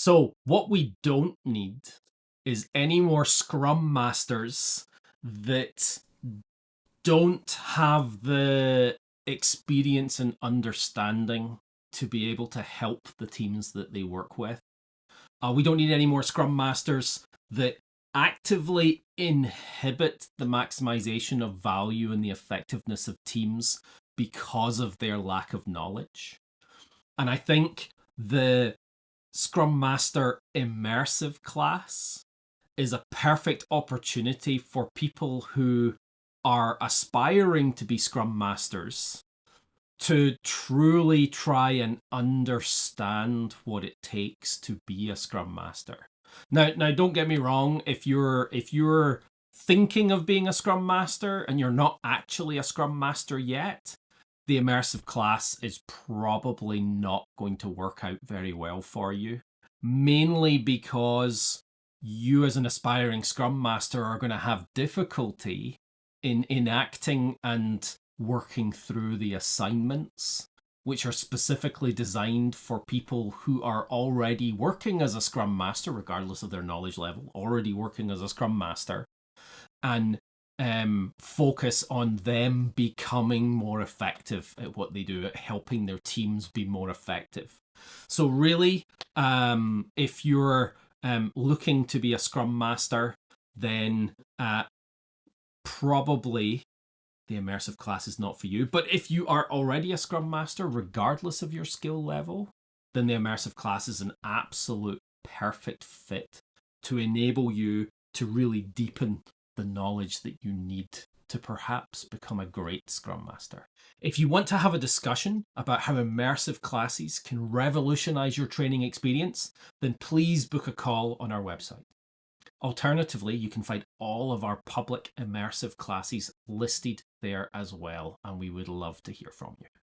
So what we don't need is any more Scrum Masters that don't have the experience and understanding to be able to help the teams that they work with. We don't need any more Scrum Masters that actively inhibit the maximization of value and the effectiveness of teams because of their lack of knowledge. And I think the Scrum Master Immersive class is a perfect opportunity for people who are aspiring to be Scrum Masters to truly try and understand what it takes to be a Scrum Master. Now, don't get me wrong. If you're thinking of being a Scrum Master and you're not actually a Scrum Master yet, the immersive class is probably not going to work out very well for you. Mainly because you, as an aspiring Scrum Master, are going to have difficulty in enacting and working through the assignments, which are specifically designed for people who are already working as a Scrum Master, regardless of their knowledge level, already working as a Scrum Master, and focus on them becoming more effective at what they do, at helping their teams be more effective. So really, if you're looking to be a Scrum Master, then probably the immersive class is not for you. But if you are already a Scrum Master, regardless of your skill level, then the immersive class is an absolute perfect fit to enable you to really deepen the knowledge that you need to perhaps become a great Scrum Master. If you want to have a discussion about how immersive classes can revolutionize your training experience, then please book a call on our website. Alternatively, you can find all of our public immersive classes listed there as well, and we would love to hear from you.